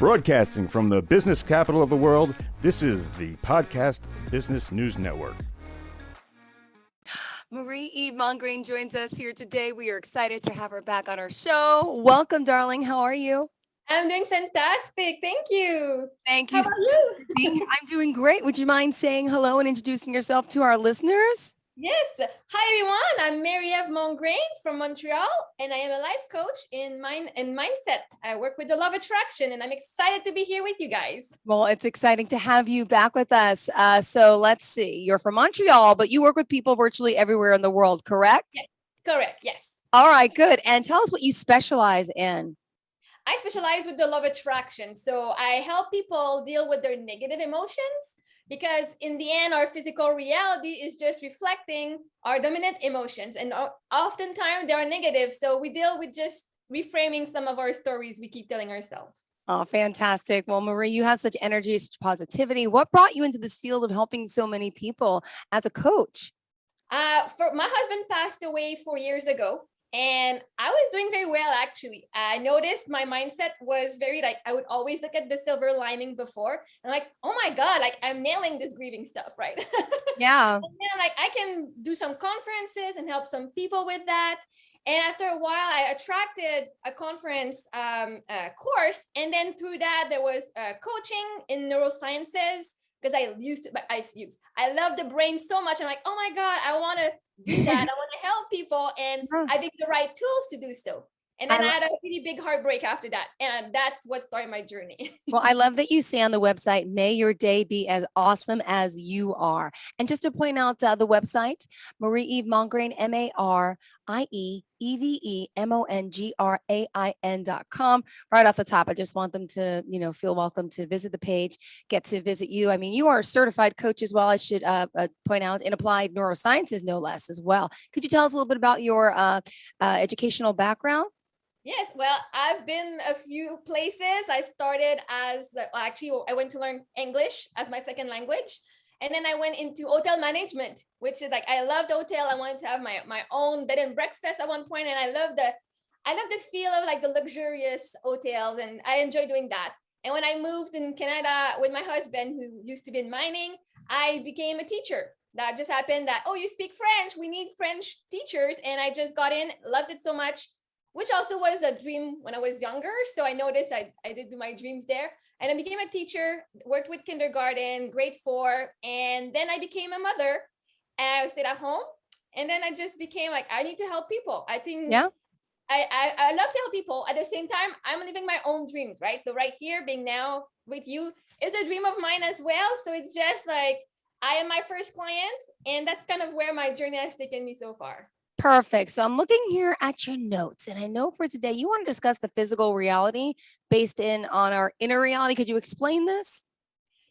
Broadcasting from the business capital of the world, this is the Podcast Business News Network. Marieve Mongrain joins us here today. We are excited to have her back on our show. Welcome, darling. How are you? I'm doing fantastic. Thank you. Thank you. How about you? Being here. I'm doing great. Would you mind saying hello and introducing yourself to our listeners? Yes. Hi, everyone. I'm Marieve Mongrain from Montreal, and I am a life coach in mindset. I work with the law of attraction, and I'm excited to be here with you guys. Well, it's exciting to have you back with us. So let's see. You're from Montreal, but you work with people virtually everywhere in the world, correct? Yes. Correct. Yes. All right, good. And tell us what you specialize in. I specialize with the law of attraction. So I help people deal with their negative emotions, because in the end, our physical reality is just reflecting our dominant emotions. And oftentimes they are negative. So we deal with just reframing some of our stories we keep telling ourselves. Oh, fantastic. Well, Marie, you have such energy, such positivity. What brought you into this field of helping so many people as a coach? For my husband passed away 4 years ago. And I was doing very well, actually. I noticed my mindset was very I would always look at the silver lining before. And oh my God, I'm nailing this grieving stuff, right? Yeah. And then I can do some conferences and help some people with that. And after a while, I attracted a conference course. And then through that, there was coaching in neurosciences, because I love the brain so much. I'm oh my God, I want to do that. I want to help people, and I think the right tools to do so. And then I had a really big heartbreak after that. And that's what started my journey. Well, I love that you say on the website, may your day be as awesome as you are. And just to point out the website, Marieve Mongrain, MarievEvemongrain.com. Right off the top, I just want them to, feel welcome to visit the page, get to visit you. I mean, you are a certified coach as well. I should point out in applied neurosciences, no less, as well. Could you tell us a little bit about your educational background? Yes, well, I've been a few places. I started I went to learn English as my second language. And then I went into hotel management, which is I loved hotel. I wanted to have my own bed and breakfast at one point. And I love the feel of the luxurious hotels. And I enjoy doing that. And when I moved in Canada with my husband, who used to be in mining, I became a teacher. That just happened that, you speak French. We need French teachers. And I just got in, loved it so much, which also was a dream when I was younger. So I noticed I did do my dreams there. And I became a teacher, worked with kindergarten, grade 4. And then I became a mother, and I stayed at home. And then I just became I need to help people. I think I love to help people. At the same time, I'm living my own dreams, right? So right here, being now with you is a dream of mine as well. So it's just I am my first client. And that's kind of where my journey has taken me so far. Perfect. So I'm looking here at your notes, and I know for today you want to discuss the physical reality based on our inner reality. Could you explain this?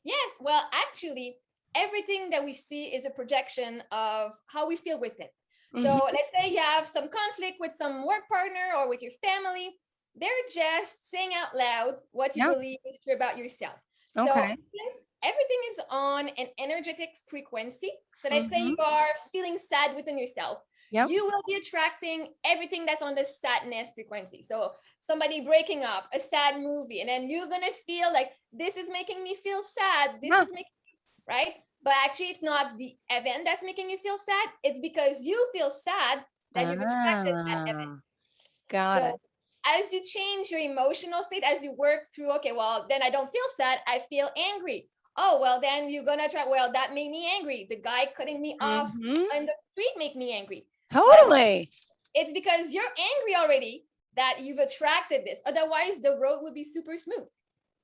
Yes. Well, actually, everything that we see is a projection of how we feel with it. Mm-hmm. So let's say you have some conflict with some work partner or with your family. They're just saying out loud what you believe is true about yourself. Okay. So since everything is on an energetic frequency, so let's say you are feeling sad within yourself. Yep. You will be attracting everything that's on the sadness frequency. So somebody breaking up, a sad movie, and then you're going to feel this is making me feel sad. This is making right? But actually, it's not the event that's making you feel sad. It's because you feel sad that you've attracted that event. Got it. As you change your emotional state, as you work through, okay, well, then I don't feel sad. I feel angry. Oh, well, then you're going to try, well, that made me angry. The guy cutting me off on the street made me angry. Totally. But it's because you're angry already that you've attracted this. Otherwise, the road would be super smooth.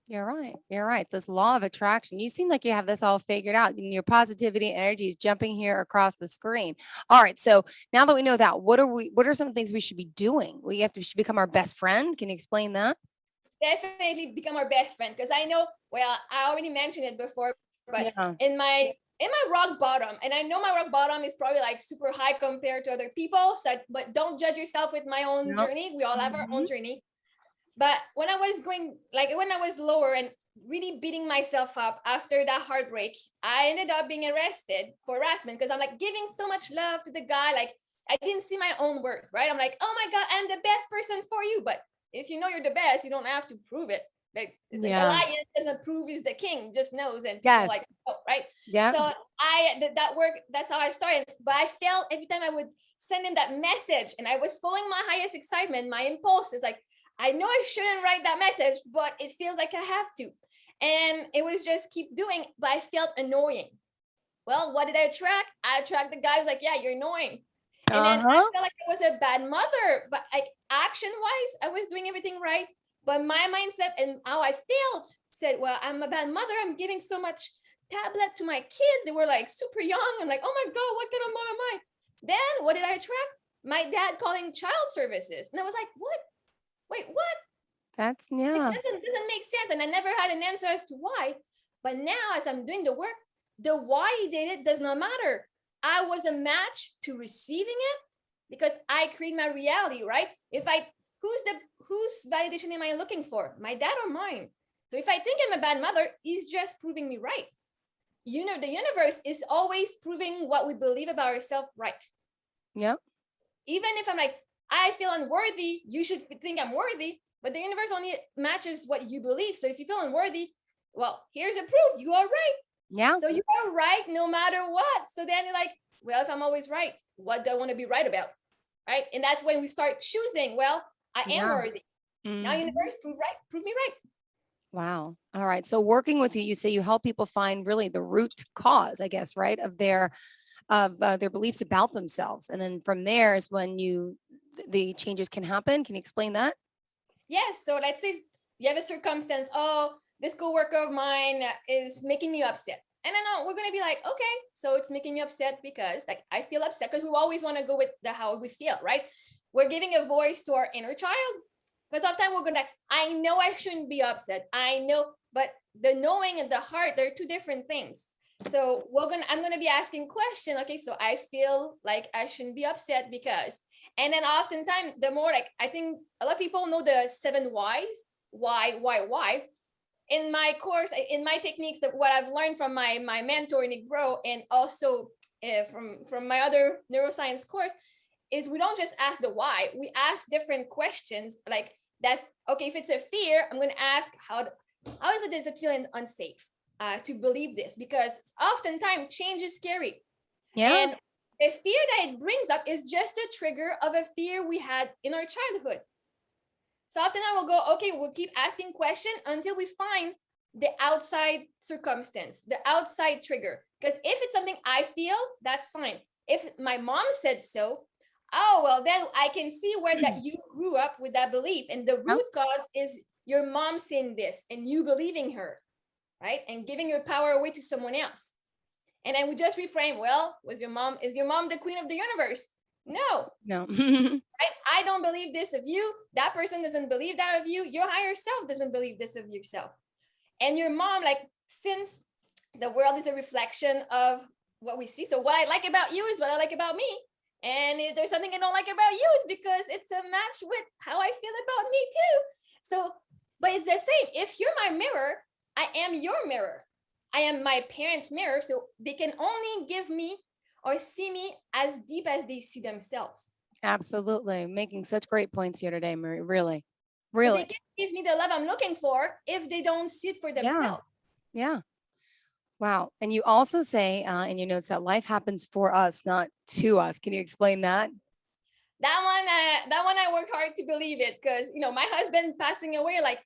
You're right. You're right. This law of attraction. You seem like you have this all figured out. And your positivity and energy is jumping here across the screen. All right. So now that we know that, what are some things we should be doing? We should become our best friend. Can you explain that? Definitely become our best friend. Because I know, well, I already mentioned it before, but in my rock bottom, and I know my rock bottom is probably super high compared to other people. So, but don't judge yourself with my own journey. We all have our own journey. But when I was when I was lower and really beating myself up after that heartbreak, I ended up being arrested for harassment, because I'm giving so much love to the guy. I didn't see my own worth, right? I'm oh my God, I'm the best person for you. But if you know you're the best, you don't have to prove it. Like it's like a Yeah. lion doesn't prove he's the king, just knows, and people Yes. like, oh, right. Yeah. So that work, that's how I started. But I felt every time I would send him that message, and I was following my highest excitement, my impulse is like, I know I shouldn't write that message, but it feels like I have to. And it was just keep doing, but I felt annoying. Well, what did I attract? I attract the guy who's like, yeah, you're annoying. And then I felt like I was a bad mother, but like action wise, I was doing everything right. But my mindset and how I felt said, well, I'm a bad mother. I'm giving so much tablet to my kids. They were like super young. I'm like, oh my God, what kind of mom am I? Then what did I attract? My dad calling child services. And I was like, what? Wait, what? That's, It yeah. doesn't make sense. And I never had an answer as to why. But now as I'm doing the work, the why he did it does not matter. I was a match to receiving it because I create my reality, right? If I whose validation am I looking for? My dad or mine? So if I think I'm a bad mother, he's just proving me right. You know, the universe is always proving what we believe about ourselves right. Yep. Even if I'm like, I feel unworthy, you should think I'm worthy, but the universe only matches what you believe. So if you feel unworthy, well, here's a proof you are right. Yeah. So you are right no matter what. So then you're like, well, if I'm always right, what do I want to be right about? Right. And that's when we start choosing, well, I am worthy. Now, universe, prove me right. Wow. All right. So working with you, you say you help people find really the root cause, I guess, right, of their beliefs about themselves, and then from there is when the changes can happen. Can you explain that? Yes. So let's say you have a circumstance. Oh, this coworker of mine is making me upset. And then we're going to be like, okay, so it's making me upset because like I feel upset because we always want to go with the how we feel, right? We're giving a voice to our inner child because often we're going to, I know I shouldn't be upset. I know, but the knowing and the heart, they're two different things. So I'm going to be asking question. Okay, so I feel like I shouldn't be upset because, and then oftentimes the more like, I think a lot of people know the 7 whys, why. In my course, in my techniques, that what I've learned from my mentor Nick Bro, and also from my other neuroscience course, is we don't just ask the why, we ask different questions like that. Okay, if it's a fear, I'm going to ask does it feel unsafe to believe this, because oftentimes change is scary. Yeah. And the fear that it brings up is just a trigger of a fear we had in our childhood. So often I will go, okay, we'll keep asking questions until we find the outside circumstance, the outside trigger. Because if it's something I feel, that's fine. If my mom said so, oh, well, then I can see where that you grew up with that belief. And the root cause is your mom saying this and you believing her, right? And giving your power away to someone else. And then we just reframe, well, is your mom the queen of the universe? No. I don't believe this of you. That person doesn't believe that of you. Your higher self doesn't believe this of yourself. And your mom, like, since the world is a reflection of what we see. So what I like about you is what I like about me. And if there's something I don't like about you, it's because it's a match with how I feel about me too. So, but it's the same. If you're my mirror, I am your mirror. I am my parents' mirror. So they can only give me or see me as deep as they see themselves. Absolutely. Making such great points here today, Marie. Really. But they Really. can't give me the love I'm looking for if they don't see it for themselves. Yeah. Wow. And you also say in your notes that life happens for us, not to us. Can you explain that? That one I worked hard to believe it, because my husband passing away, like,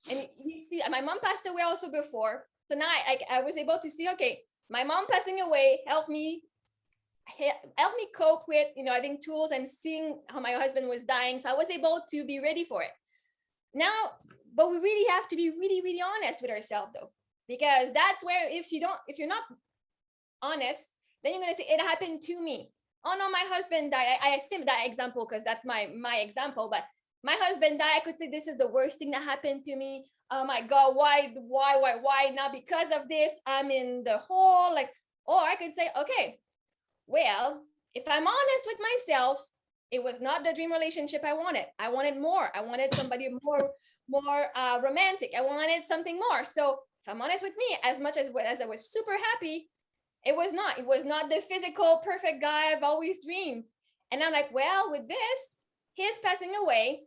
and you see, my mom passed away also before. So now I was able to see, okay, my mom passing away helped me cope with having tools and seeing how my husband was dying. So I was able to be ready for it. Now, but we really have to be really, really honest with ourselves, though, because that's where if you're not honest, then you're gonna say it happened to me. Oh no, my husband died. I assume that example because that's my example. But my husband died. I could say this is the worst thing that happened to me. Oh my God, why? Now because of this, I'm in the hole. Like, or I could say, okay, well, if I'm honest with myself, it was not the dream relationship I wanted. I wanted more. I wanted somebody more romantic. I wanted something more. So if I'm honest with me, as much as I was super happy, it was not the physical perfect guy I've always dreamed. And I'm like, well, with this, his passing away,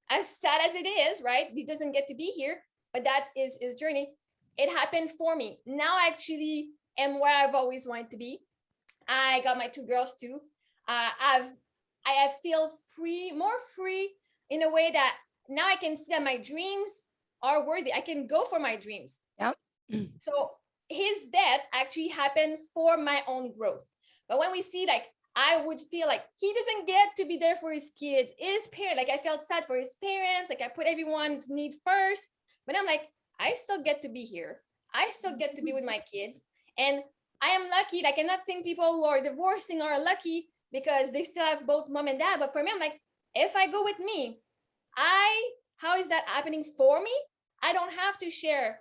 as sad as it is, right? He doesn't get to be here. but that is his journey. It happened for me. Now I actually am where I've always wanted to be. I got my 2 girls too. I feel free, more free in a way that now I can see that my dreams are worthy. I can go for my dreams. Yep. So his death actually happened for my own growth. But when we see, like, I would feel like he doesn't get to be there for his kids, his parents. Like, I felt sad for his parents. Like, I put everyone's need first. But I'm like, I still get to be here. I still get to be with my kids. And I am lucky. Like, I'm not saying people who are divorcing are lucky because they still have both mom and dad. But for me, I'm like, if I go with me, how is that happening for me? I don't have to share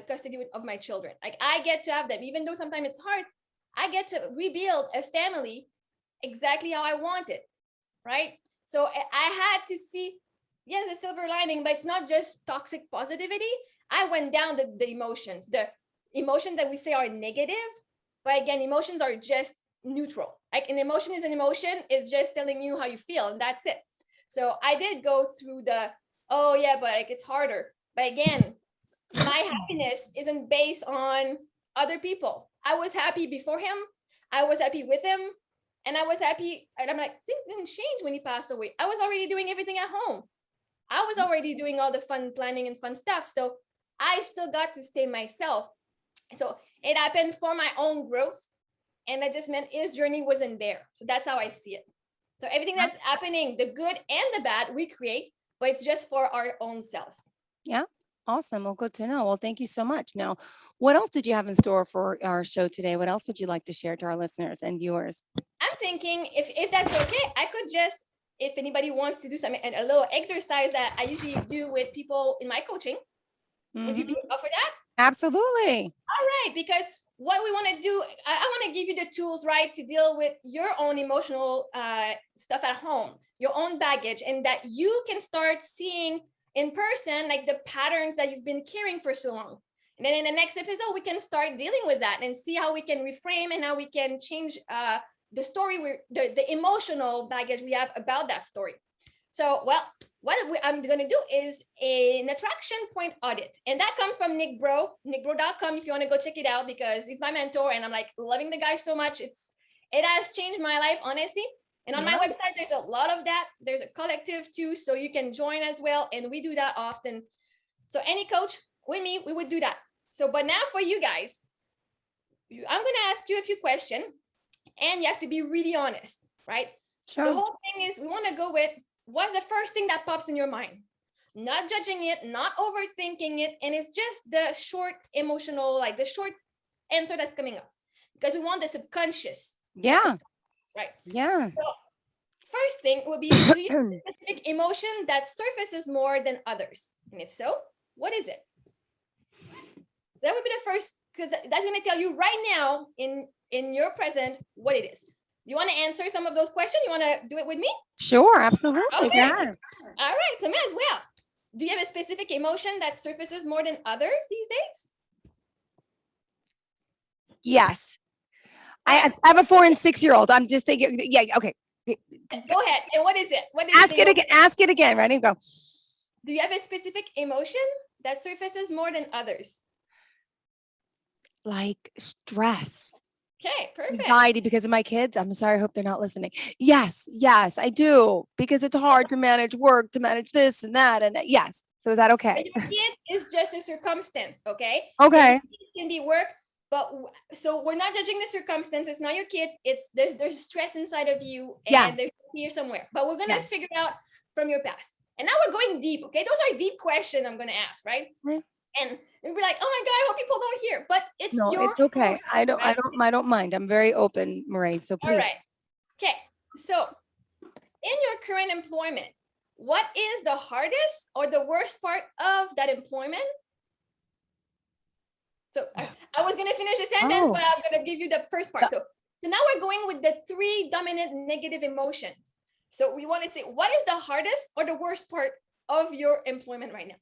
custody of my children. Like, I get to have them, even though sometimes it's hard. I get to rebuild a family exactly how I want it, right? So I had to see, yes, the silver lining, but it's not just toxic positivity. I went down the emotions that we say are negative, but again, emotions are just neutral. Like, an emotion is an emotion, it's just telling you how you feel, and that's it. So I did go through oh yeah, but like, it's harder. But again, my happiness isn't based on other people. I was happy before him. I was happy with him. And I was happy. And I'm like, things didn't change when he passed away. I was already doing everything at home. I was already doing all the fun planning and fun stuff. So I still got to stay myself. So it happened for my own growth. And that just meant his journey wasn't there. So that's how I see it. So everything that's happening, the good and the bad, we create, but it's just for our own self. Yeah. Awesome. Well, good to know. Well, thank you so much. Now, what else did you have in store for our show today? What else would you like to share to our listeners and viewers? I'm thinking if that's okay, I could just, if anybody wants to do something, a little exercise that I usually do with people in my coaching. Would you be up for that? Absolutely. All right, because what we want to do, I want to give you the tools, right, to deal with your own emotional stuff at home, your own baggage, and that you can start seeing in person, like, the patterns that you've been carrying for so long. And then in the next episode, we can start dealing with that and see how we can reframe and how we can change the story, the emotional baggage we have about that story. So, well, what I'm going to do is an attraction point audit. And that comes from Nick Bro, nickbro.com, if you want to go check it out, because he's my mentor and I'm like loving the guy so much. It has changed my life, honestly. And on my website, there's a lot of that. There's a collective too, so you can join as well. And we do that often. So any coach with me, we would do that. So, but now for you guys, I'm going to ask you a few questions and you have to be really honest, right? Sure. The whole thing is we want to go with what's the first thing that pops in your mind? Not judging it, not overthinking it. And it's just the short emotional, like the short answer that's coming up, because we want the subconscious. Yeah. Right. Yeah. So first thing would be, do you have a specific emotion that surfaces more than others? And if so, what is it? So that would be the first, because that's going to tell you right now in your present what it is. Do you want to answer some of those questions? You want to do it with me? Sure, absolutely. Okay. Yeah. All right. So, as well, do you have a specific emotion that surfaces more than others these days? Yes. I have a 4 and 6-year-old. I'm just thinking, yeah, okay. Go ahead. And what is it? What is Ask it again. Ask it again. Ready? Go. Do you have a specific emotion that surfaces more than others? Like stress. Okay, perfect. Anxiety because of my kids. I'm sorry. I hope they're not listening. Yes, I do. Because it's hard to manage work, to manage this and that. And yes. So is that okay? Your kid is just a circumstance, okay? Okay. It can be work, but so we're not judging the circumstance. It's not your kids. It's there's stress inside of you, and there's fear somewhere. But we're gonna figure out from your past. And now we're going deep, okay? Those are deep questions I'm gonna ask, right? Okay. And we're like, oh my God, I hope people don't hear. But it's it's okay. Story, I don't mind. I'm very open, Marieve. So please. All right. Okay. So in your current employment, what is the hardest or the worst part of that employment? So I was going to finish the sentence, but I'm going to give you the first part. So now we're going with the 3 dominant negative emotions. So we want to say, what is the hardest or the worst part of your employment right now?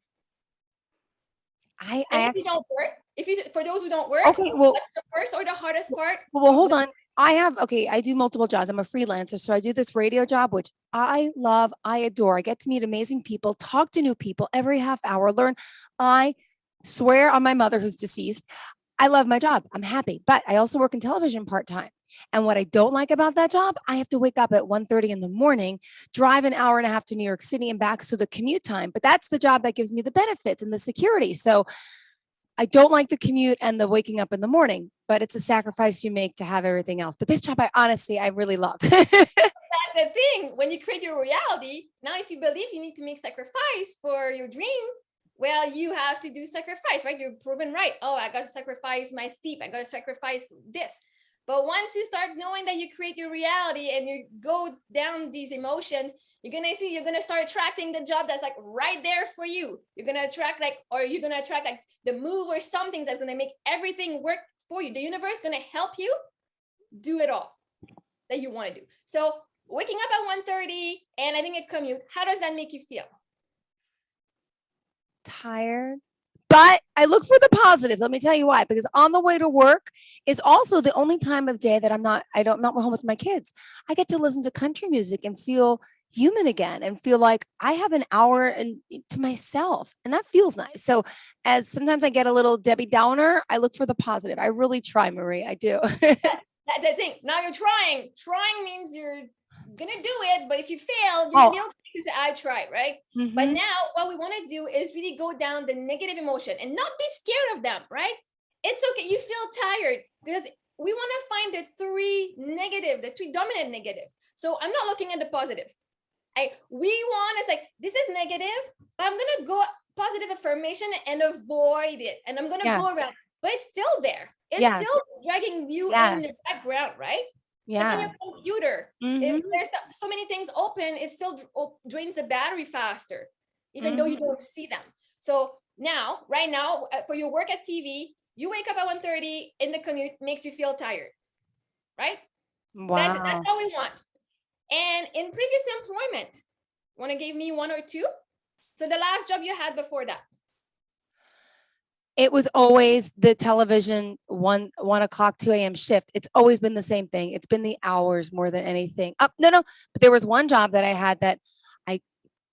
For those who don't work, okay, well, what's the first or the hardest part? Well, hold on. I do multiple jobs. I'm a freelancer. So I do this radio job, which I love, I adore. I get to meet amazing people, talk to new people every half hour, learn. I swear on my mother who's deceased. I love my job. I'm happy, but I also work in television part-time. And what I don't like about that job, I have to wake up at 1:30 in the morning, drive an hour and a half to New York City and back. So the commute time, but that's the job that gives me the benefits and the security. So I don't like the commute and the waking up in the morning, but it's a sacrifice you make to have everything else. But this job, I really love. That's the thing. When you create your reality, now if you believe you need to make sacrifice for your dreams, well, you have to do sacrifice, right? You're proven right. Oh, I got to sacrifice my sleep. I got to sacrifice this. But once you start knowing that you create your reality and you go down these emotions, you're gonna start attracting the job that's like right there for you. You're gonna attract the move or something that's gonna make everything work for you. The universe is gonna help you do it all that you want to do. So waking up at 1:30 and having a commute, how does that make you feel? Tired. But I look for the positives. Let me tell you why. Because on the way to work is also the only time of day that I'm not home with my kids. I get to listen to country music and feel human again and feel like I have an hour to myself. And that feels nice. So as sometimes I get a little Debbie Downer, I look for the positive. I really try, Marie. I do. That's the thing. Now you're trying. Trying means you're gonna do it, but if you fail, you're gonna be okay because I tried, right? Mhm. But now what we want to do is really go down the negative emotion and not be scared of them, right? It's okay. You feel tired because we want to find the three dominant negative. So I'm not looking at the positive. We want to say this is negative, but I'm gonna go positive affirmation and avoid it, and I'm gonna go around. But it's still there. It's still dragging you in the background, right? Like on your computer, if there's so many things open, it still drains the battery faster, even though you don't see them. So right now, for your work at TV, you wake up at 1:30 in the commute, makes you feel tired, right? Wow. That's all we want. And in previous employment, want to give me one or two? So the last job you had before that? It was always the television 1 o'clock, 2 a.m. shift. It's always been the same thing. It's been the hours more than anything. No. But there was one job that I had that I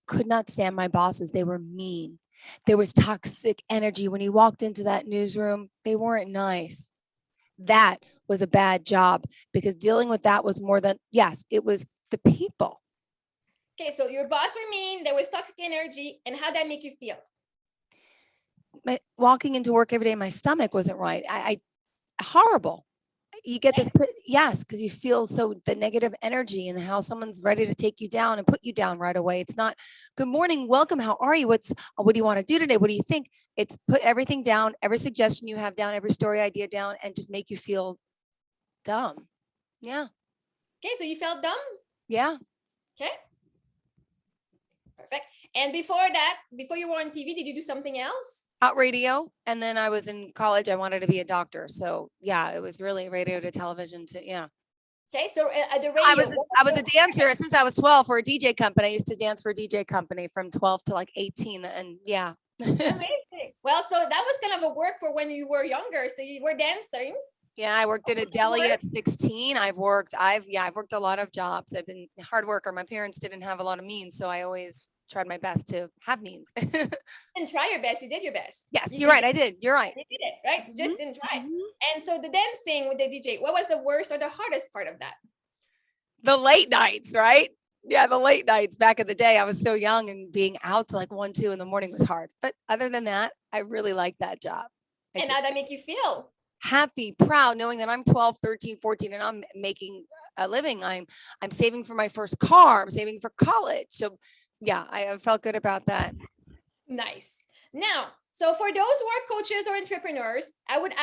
could not stand my bosses. They were mean. There was toxic energy. When you walked into that newsroom, they weren't nice. That was a bad job because dealing with that was more than, yes, it was the people. Okay, so your boss were mean, there was toxic energy, and how'd that make you feel? Walking into work every day, my stomach wasn't right. Horrible. You get this, yes, because you feel the negative energy and how someone's ready to take you down and put you down right away. It's not, good morning, welcome, how are you? What do you want to do today? What do you think? It's put everything down, every suggestion you have down, every story idea down, and just make you feel dumb. Yeah. Okay, so you felt dumb? Yeah. Okay. Perfect. And before you were on TV, did you do something else? Radio. And then I was in college. I wanted to be a doctor. So yeah, it was really radio to television to, yeah. Okay. So at the radio. I was a dancer since I was 12 for a DJ company. I used to dance for a DJ company from 12 to like 18. And yeah. Amazing. Well, so that was kind of a work for when you were younger. So you were dancing. Yeah, I worked at a deli at 16. I've worked a lot of jobs. I've been a hard worker. My parents didn't have a lot of means, so I always tried my best to have means. And try your best. You did your best. Yes, you're right. I did. You're right. You did it, right? Just didn't try. And so the dancing with the DJ, what was the worst or the hardest part of that? The late nights, right? Yeah, the late nights back in the day. I was so young and being out to like 1, 2 in the morning was hard. But other than that, I really liked that job. And how'd that make you feel? Happy, proud, knowing that I'm 12, 13, 14, and I'm making a living. I'm saving for my first car. I'm saving for college. So yeah, I felt good about that. Nice. Now, so for those who are coaches or entrepreneurs, I would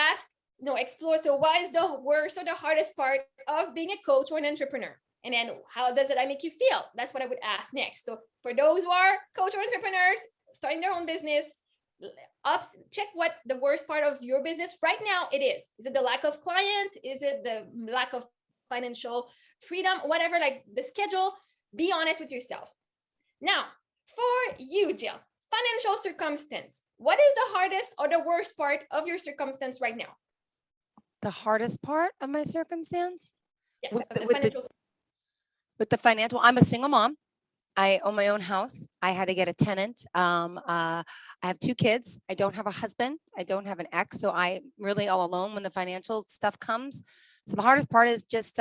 explore. So why is the worst or the hardest part of being a coach or an entrepreneur? And then how does that make you feel? That's what I would ask next. So for those who are coach or entrepreneurs starting their own business, check what the worst part of your business right now it is. Is it the lack of client? Is it the lack of financial freedom? Whatever, like the schedule, be honest with yourself. Now, for you, Jill, financial circumstance, what is the hardest or the worst part of your circumstance right now? The hardest part of my circumstance? Yeah, With of the, the with the, financial. with the financial, I'm a single mom. I own my own house. I had to get a tenant. I have 2 kids. I don't have a husband. I don't have an ex. So I'm really all alone when the financial stuff comes. So the hardest part is just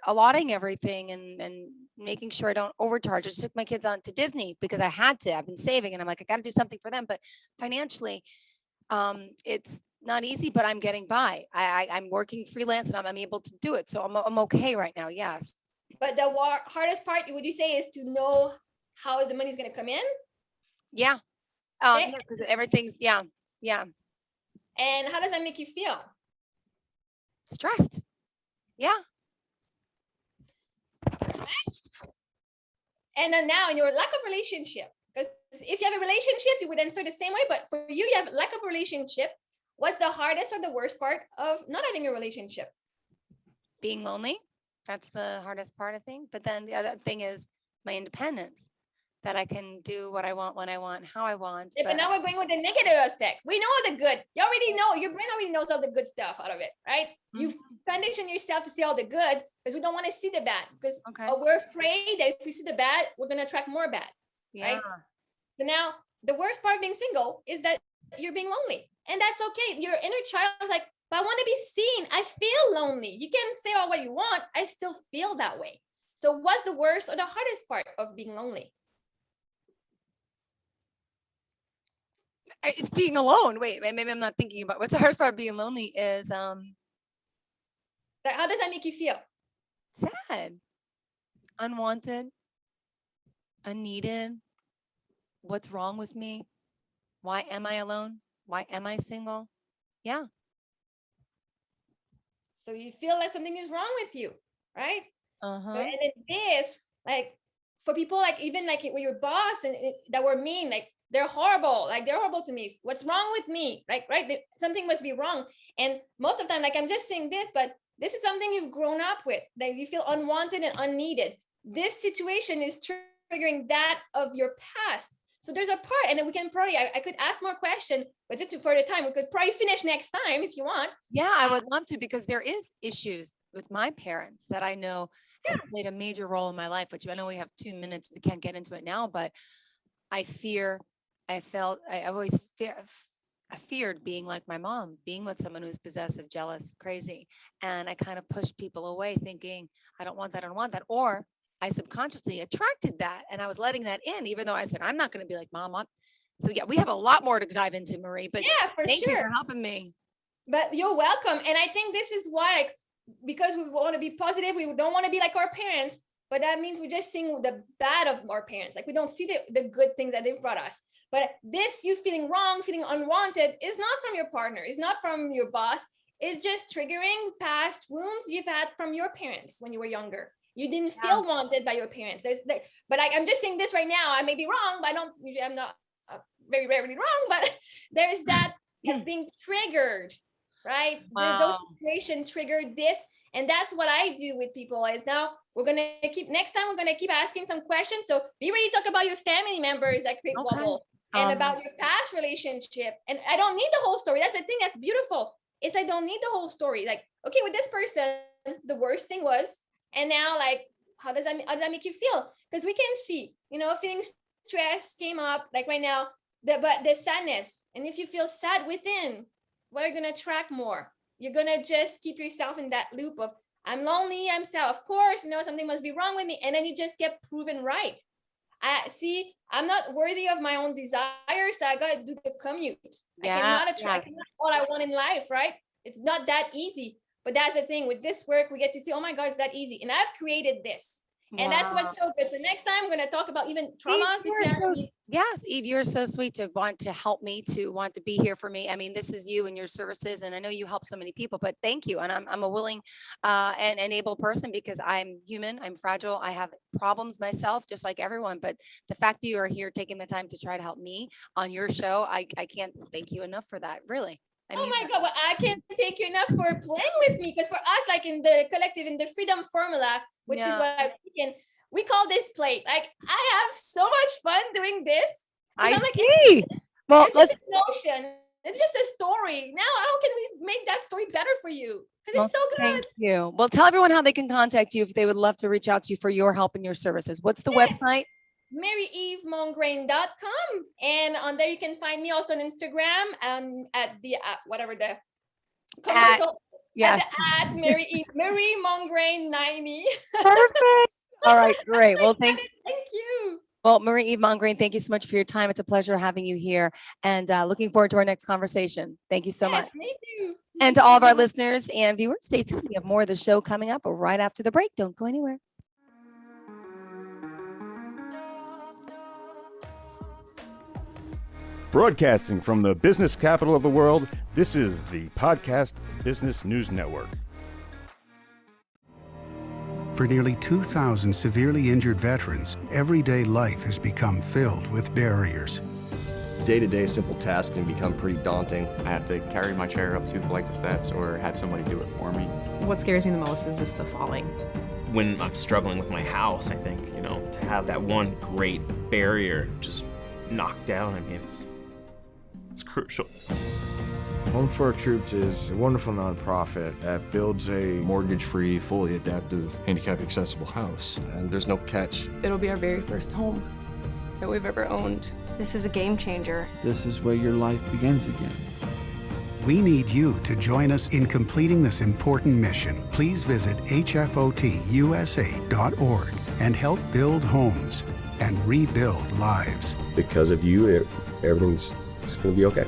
allotting everything and making sure I don't overcharge. I just took my kids on to Disney because I had to. I've been saving and I'm like, I got to do something for them. But financially, it's not easy, but I'm getting by. I'm working freelance and I'm able to do it. So I'm okay right now. Yes. But the hardest part, would you say, is to know how the money's going to come in? Yeah. Okay. Yeah, because everything's, yeah. And how does that make you feel? Stressed. Yeah. And then now in your lack of relationship, because if you have a relationship, you would answer the same way. But for you, you have lack of relationship. What's the hardest or the worst part of not having a relationship? Being lonely. That's the hardest part, I think. But then the other thing is my independence, that I can do what I want, when I want, how I want. Yeah, but now we're going with the negative aspect. We know the good. You already know, your brain already knows all the good stuff out of it, right? You've conditioned yourself to see all the good because we don't want to see the bad, because we're afraid that if we see the bad, we're going to attract more bad, right? So now the worst part of being single is that you're being lonely, and that's okay. Your inner child is like, but I want to be seen. I feel lonely. You can say all what you want. I still feel that way. So what's the worst or the hardest part of being lonely? It's being alone. Wait, maybe I'm not thinking about what's the hardest part of being lonely is How does that make you feel? sad, unwanted, unneeded. What's wrong with me? Why am I alone? Why am I single? Yeah. So you feel like something is wrong with you, right? Uh-huh. And then this, like, for people, like, even like with your boss and that were mean, like, they're horrible, like they're horrible to me. What's wrong with me? Like, right? Something must be wrong. And most of the time, like, I'm just saying this, but this is something you've grown up with, that you feel unwanted and unneeded. This situation is triggering that of your past. So there's a part, and then we can probably, I could ask more questions, but just for the time, we could probably finish next time if you want. Yeah, I would love to, because there is issues with my parents that I know has played a major role in my life, which I know we have 2 minutes. I can't get into it now, but I feared being like my mom, being with someone who's possessive, jealous, crazy. And I kind of pushed people away thinking, I don't want that, Or I subconsciously attracted that. And I was letting that in, even though I said, I'm not going to be like mom. So yeah, we have a lot more to dive into, Marie, but yeah, for thank sure. you for helping me. But you're welcome. And I think this is why, like, because we want to be positive, we don't want to be like our parents, but that means we're just seeing the bad of our parents. Like, we don't see the good things that they've brought us. But this, you feeling wrong, feeling unwanted, is not from your partner, it's not from your boss. It's just triggering past wounds you've had from your parents when you were younger. You didn't feel wanted by your parents. But I'm just saying this right now. I may be wrong, but I'm not very rarely wrong, but there's that that's being triggered, right? Wow. Those situations triggered this. And that's what I do with people. Is now next time we're gonna keep asking some questions. So be ready to talk about your family members that create wobble, and about your past relationship. And I don't need the whole story. That's the thing that's beautiful. Is I don't need the whole story. Like, okay, with this person, the worst thing was, and now, like, how does that make you feel? Because we can see, feeling stress came up, like right now, but the sadness. And if you feel sad within, what are you gonna attract more? You're gonna just keep yourself in that loop of, I'm lonely, I'm sad, of course, something must be wrong with me. And then you just get proven right. I'm not worthy of my own desires, so I gotta do the commute. I cannot attract all I want in life, right? It's not that easy. But that's the thing, with this work, we get to see, oh my God, it's that easy. And I've created this. And that's what's so good. So next time we're going to talk about even traumas. Yes, Eve, you're so sweet to want to help me, to want to be here for me. I mean, this is you and your services, and I know you help so many people, but thank you. And I'm a willing and able person, because I'm human, I'm fragile, I have problems myself, just like everyone. But the fact that you are here taking the time to try to help me on your show, I can't thank you enough for that, really. Oh my God, well, I can't thank you enough for playing with me, because for us, like in the collective, in the freedom formula, which is what I'm thinking, we call this play. Like, I have so much fun doing this. I see. Well, it's just an notion. It's just a story. Now, how can we make that story better for you? Because it's so good. Thank you. Well, tell everyone how they can contact you if they would love to reach out to you for your help and your services. What's the website? MarieveMongrain.com. And on there, you can find me also on Instagram and at the, whatever the commercial. Yes. At Marie Mongrain 90. Perfect. All right, great. Well, thank you. Well, Marieve Mongrain, thank you so much for your time. It's a pleasure having you here, and looking forward to our next conversation. Thank you so much. Thank you. And to all of our listeners and viewers, stay tuned. We have more of the show coming up right after the break. Don't go anywhere. Broadcasting from the business capital of the world, this is the Podcast Business News Network. For nearly 2,000 severely injured veterans, everyday life has become filled with barriers. Day-to-day simple tasks can become pretty daunting. I have to carry my chair up 2 flights of steps or have somebody do it for me. What scares me the most is just the falling. When I'm struggling with my house, I think, to have that one great barrier just knocked down, it's crucial. Home for Our Troops is a wonderful nonprofit that builds a mortgage-free, fully adaptive, handicap-accessible house. And there's no catch. It'll be our very first home that we've ever owned. This is a game changer. This is where your life begins again. We need you to join us in completing this important mission. Please visit hfotusa.org and help build homes and rebuild lives. Because of you, everything's going to be okay.